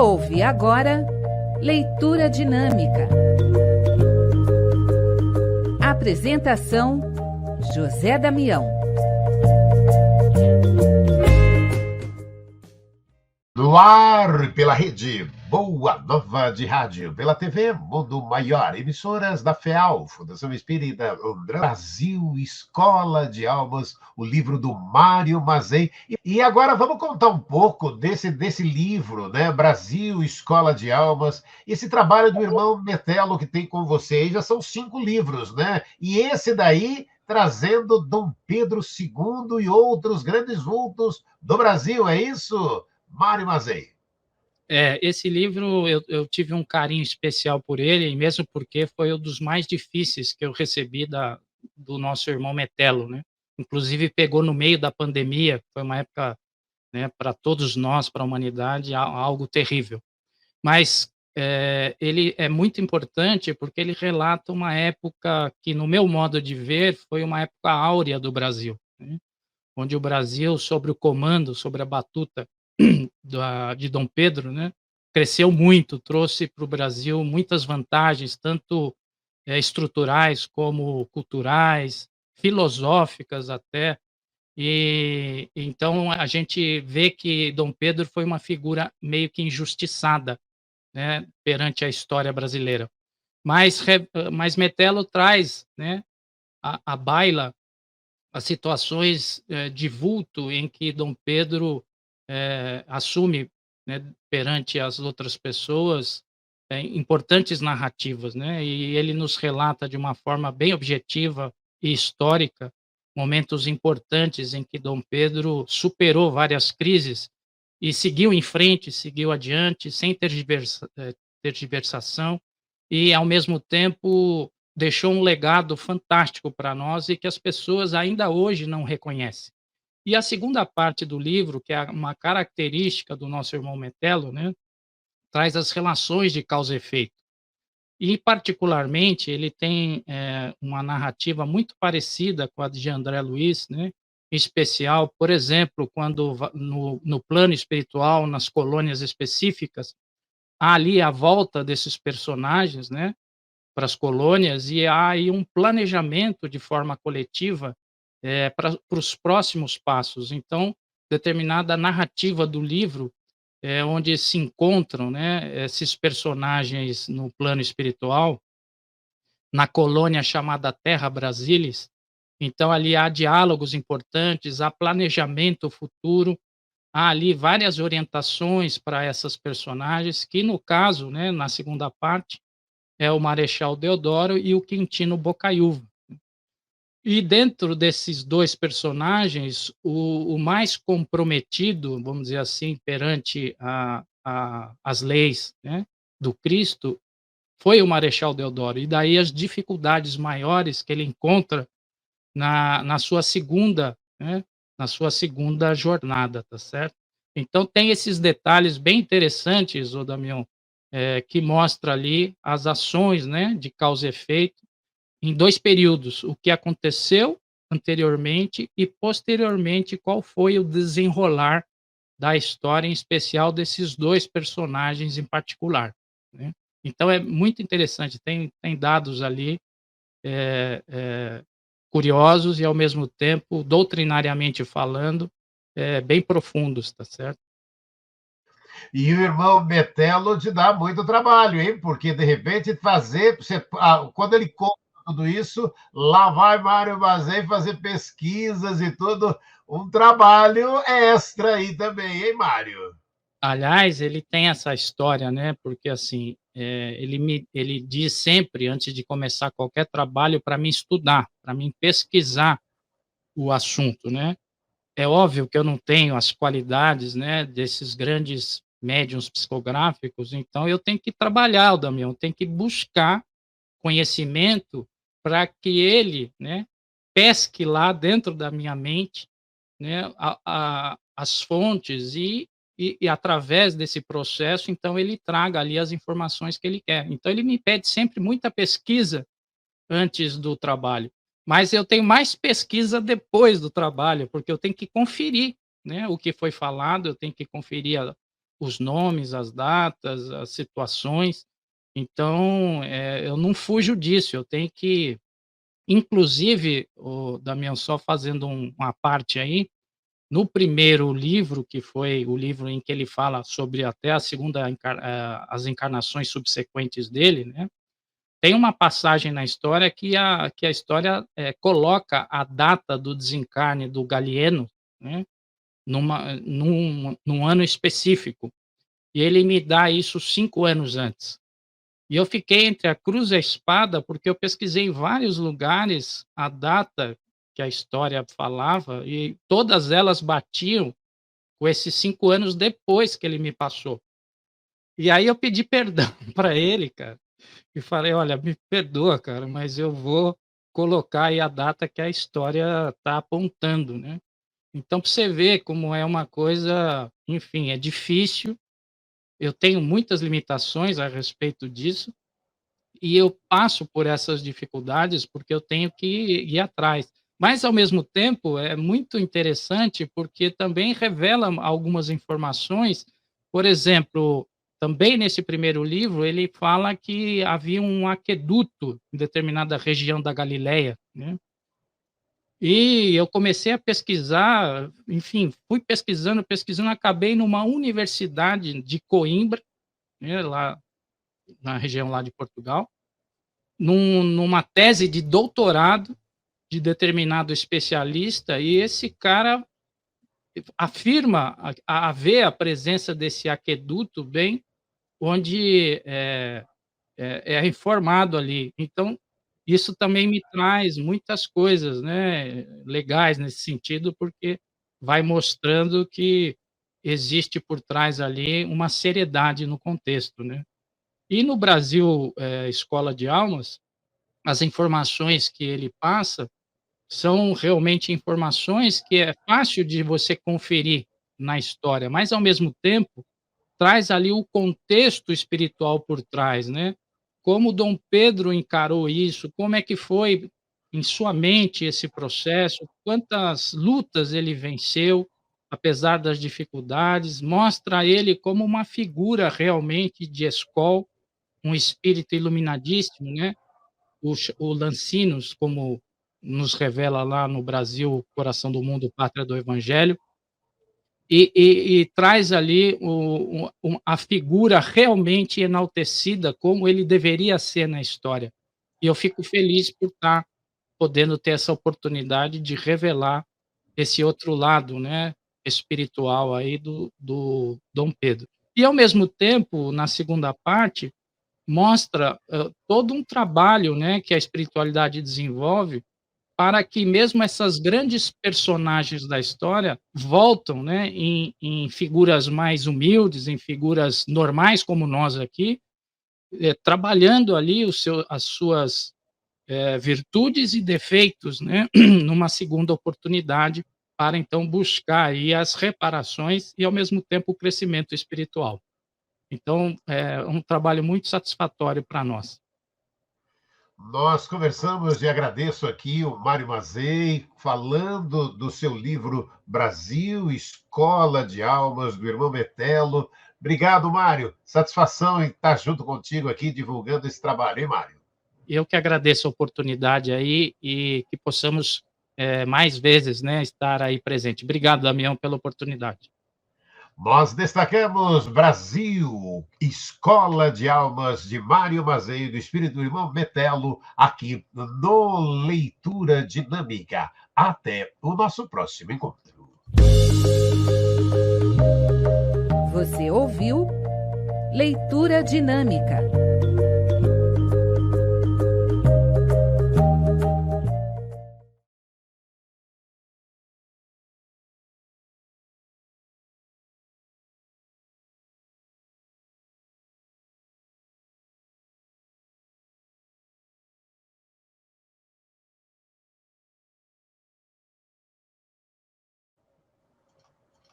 ouvir agora Leitura Dinâmica. Apresentação: José Damião. No ar, pela rede Boa Nova de Rádio, pela TV Mundo Maior, emissoras da FEAL, Fundação Espírita Brasil, Escola de Almas, o livro do Mário Mazei. E agora vamos contar um pouco desse livro, né? Brasil, Escola de Almas, esse trabalho do irmão Metelo que tem com vocês. Já são 5 livros, né? E esse daí trazendo Dom Pedro II e outros grandes vultos do Brasil, é isso? Mário Mazei. Esse livro eu tive um carinho especial por ele, mesmo porque foi um dos mais difíceis que eu recebi do nosso irmão Metelo, né? Inclusive pegou no meio da pandemia, foi uma época, né, para todos nós, para a humanidade, algo terrível. Mas ele é muito importante porque ele relata uma época que, no meu modo de ver, foi uma época áurea do Brasil, né? Onde o Brasil, sob o comando, sobre a batuta de Dom Pedro, né, cresceu muito, trouxe para o Brasil muitas vantagens, tanto estruturais como culturais, filosóficas até. E então a gente vê que Dom Pedro foi uma figura meio que injustiçada, né, perante a história brasileira. Mas Metelo traz, né, à baila as situações de vulto em que Dom Pedro assume, né, perante as outras pessoas, importantes narrativas, né? E ele nos relata de uma forma bem objetiva e histórica momentos importantes em que Dom Pedro superou várias crises e seguiu em frente, seguiu adiante, sem tergiversação, e, ao mesmo tempo, deixou um legado fantástico para nós e que as pessoas ainda hoje não reconhecem. E a segunda parte do livro, que é uma característica do nosso irmão Metelo, né, traz as relações de causa e efeito. E, particularmente, ele tem uma narrativa muito parecida com a de André Luiz, né, em especial, por exemplo, quando no plano espiritual, nas colônias específicas, há ali a volta desses personagens, né, para as colônias, e há aí um planejamento de forma coletiva para os próximos passos. Então, determinada narrativa do livro, onde se encontram, né, esses personagens no plano espiritual, na colônia chamada Terra Brasilis. Então, ali há diálogos importantes, há planejamento futuro, há ali várias orientações para essas personagens, que no caso, né, na segunda parte, é o Marechal Deodoro e o Quintino Bocaiúva. E dentro desses 2 personagens, o mais comprometido, vamos dizer assim, perante as leis, né, do Cristo, foi o Marechal Deodoro. E daí as dificuldades maiores que ele encontra na sua segunda, né, na sua segunda jornada, tá certo? Então tem esses detalhes bem interessantes, ô Damião, que mostra ali as ações, né, de causa e efeito em 2 períodos, o que aconteceu anteriormente e posteriormente qual foi o desenrolar da história, em especial desses 2 personagens em particular, né. Então é muito interessante, tem dados ali, curiosos e, ao mesmo tempo, doutrinariamente falando, bem profundos, tá certo? E o irmão Metelo te dá muito trabalho, hein? Porque, de repente, quando ele conta tudo isso, lá vai Mário Mazei fazer pesquisas e tudo. Um trabalho extra aí também, hein, Mário? Aliás, ele tem essa história, né, porque, assim, ele diz sempre, antes de começar qualquer trabalho, para mim estudar, para mim pesquisar o assunto, né. É óbvio que eu não tenho as qualidades, né, desses grandes médiuns psicográficos, então eu tenho que trabalhar, o Damião, tenho que buscar conhecimento para que ele, né, pesque lá dentro da minha mente, né, as fontes e através desse processo, então ele traga ali as informações que ele quer. Então ele me pede sempre muita pesquisa antes do trabalho, mas eu tenho mais pesquisa depois do trabalho, porque eu tenho que conferir, né, o que foi falado, eu tenho que conferir os nomes, as datas, as situações. Então, eu não fujo disso, eu tenho que inclusive, o Damião, só fazendo uma parte aí, no primeiro livro, que foi o livro em que ele fala sobre até a segunda as encarnações subsequentes dele, né, tem uma passagem na história que a história, coloca a data do desencarne do Galieno, né, num ano específico, e ele me dá isso 5 anos antes. E eu fiquei entre a cruz e a espada, porque eu pesquisei em vários lugares a data que a história falava, e todas elas batiam com esses 5 anos depois que ele me passou. E aí eu pedi perdão para ele, cara, e falei: "Olha, me perdoa, cara, mas eu vou colocar aí a data que a história está apontando", né. Então, para você ver como é uma coisa, enfim, é difícil, eu tenho muitas limitações a respeito disso, e eu passo por essas dificuldades, porque eu tenho que ir atrás. Mas, ao mesmo tempo, é muito interessante, porque também revela algumas informações. Por exemplo, também nesse primeiro livro, ele fala que havia um aqueduto em determinada região da Galileia, né. E eu comecei a pesquisar, enfim, fui pesquisando, pesquisando, acabei numa universidade de Coimbra, né, lá na região lá de Portugal, numa tese de doutorado de determinado especialista, e esse cara afirma haver a presença desse aqueduto bem onde é informado ali. Então, isso também me traz muitas coisas, né, legais nesse sentido, porque vai mostrando que existe por trás ali uma seriedade no contexto, né. E no Brasil, Escola de Almas, as informações que ele passa são realmente informações que é fácil de você conferir na história, mas ao mesmo tempo traz ali o contexto espiritual por trás, né. Como Dom Pedro encarou isso, como é que foi em sua mente esse processo, quantas lutas ele venceu, apesar das dificuldades, mostra ele como uma figura realmente de escola, um espírito iluminadíssimo, né. O Lancinos, como nos revela lá no Brasil, Coração do Mundo, Pátria do Evangelho, e traz ali a figura realmente enaltecida como ele deveria ser na história. E eu fico feliz por estar podendo ter essa oportunidade de revelar esse outro lado, né, espiritual aí do Dom Pedro. E ao mesmo tempo, na segunda parte, mostra, todo um trabalho, né, que a espiritualidade desenvolve para que mesmo essas grandes personagens da história voltam, né, em figuras mais humildes, em figuras normais como nós aqui, trabalhando ali as suas, virtudes e defeitos, né, numa segunda oportunidade para então buscar aí as reparações e ao mesmo tempo o crescimento espiritual. Então, é um trabalho muito satisfatório para nós. Nós conversamos e agradeço aqui o Mário Mazei, falando do seu livro Brasil, Escola de Almas, do irmão Metelo. Obrigado, Mário. Satisfação em estar junto contigo aqui, divulgando esse trabalho, hein, Mário? Eu que agradeço a oportunidade aí e que possamos, mais vezes, né, estar aí presente. Obrigado, Damião, pela oportunidade. Nós destacamos Brasil, Escola de Almas, de Mário Mazei, do Espírito do Irmão Metelo, aqui no Leitura Dinâmica. Até o nosso próximo encontro. Você ouviu Leitura Dinâmica.